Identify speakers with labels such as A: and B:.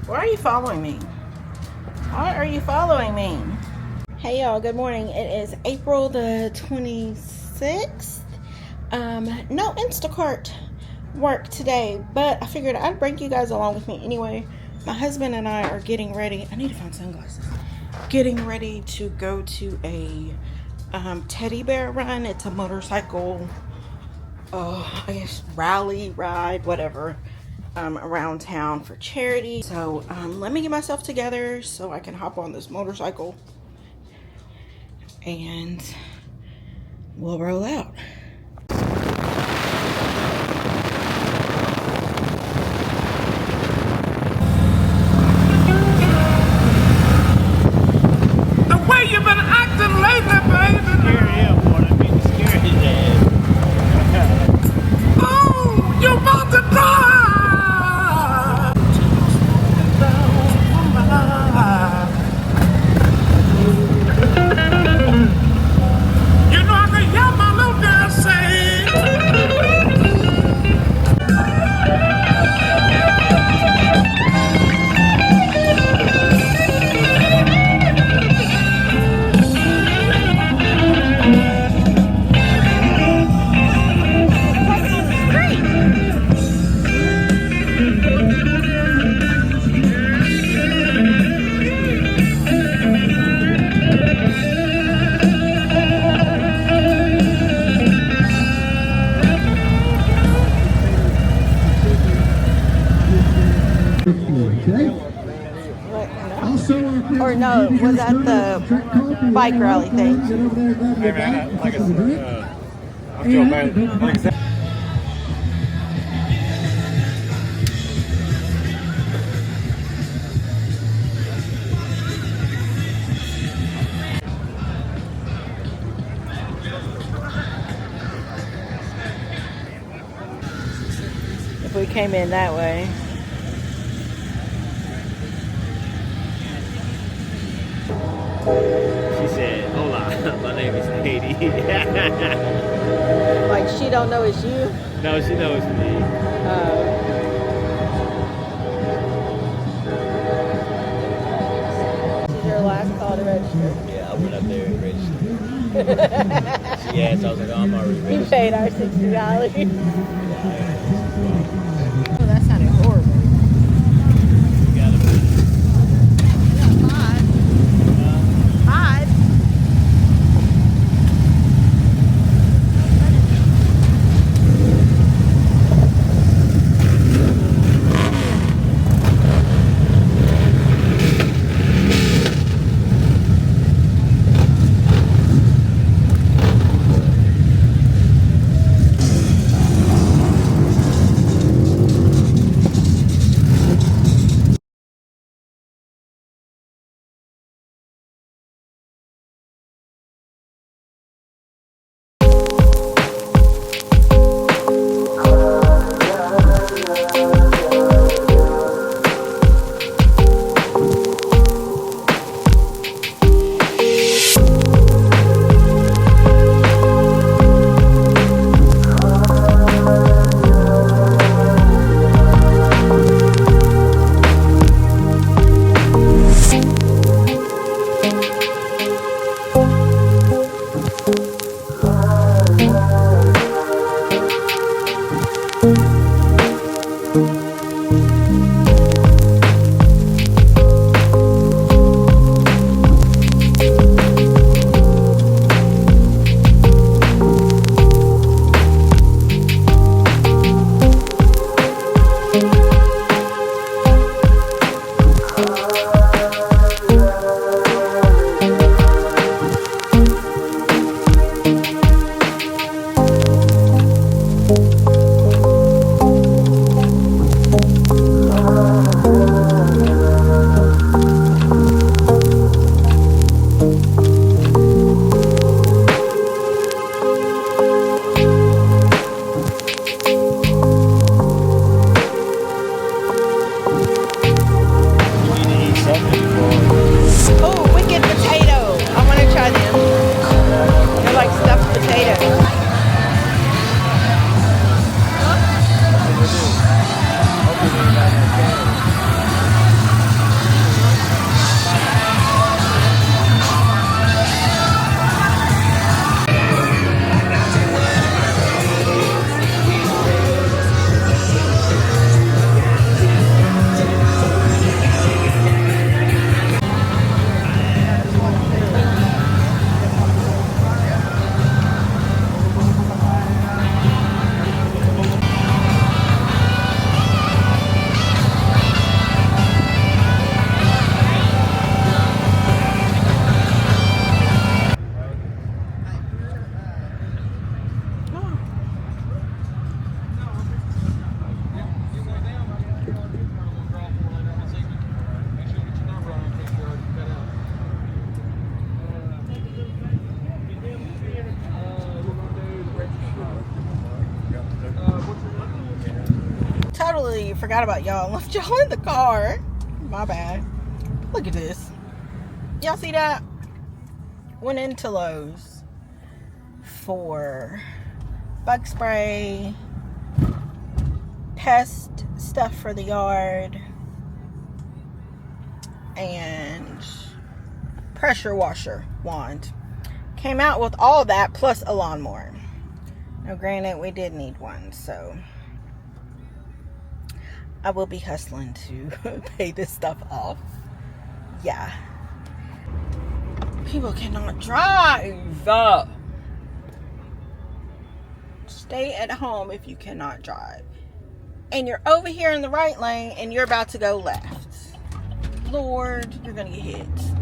A: Why are you following me? Why are you following me? Hey y'all, good morning. It is April the 26th. No Instacart work today, but I figured I'd bring you guys along with me anyway. My husband and I are getting ready. I need to find sunglasses. Getting ready to go to a teddy bear run. It's a motorcycle, I guess rally ride, whatever. Around town for charity. So let me get myself together so I can hop on this motorcycle and we'll roll out.
B: The way you've been acting lately, baby. Scary hell, boy. I mean, scary his ass. Oh, you're about to die. You know I can hear my little girl say.
A: Or no, was that the bike rally thing?
B: Hey man, like I said, I feel bad. Like I said.
A: If we came in that way.
C: She said, "Hola, my name is Katie."
A: Like she don't know it's you?
C: No, she knows me.
A: This is your last call to register.
C: Yeah, I went up there and registered. She asked, I was like, "Oh, I'm already registered."
A: You paid our $60. Oh, that sounded horrible.
C: You got it.
A: Five. totally forgot about y'all and left y'all in the car. My bad. Look at this. Y'all see that? Went into Lowe's for bug spray, pest stuff for the yard, and pressure washer wand. Came out with all that plus a lawnmower. Now granted, we did need one, so I will be hustling to pay this stuff off. Yeah. People cannot drive. Stay at home if you cannot drive. And you're over here in the right lane and you're about to go left. Lord, you're gonna get hit.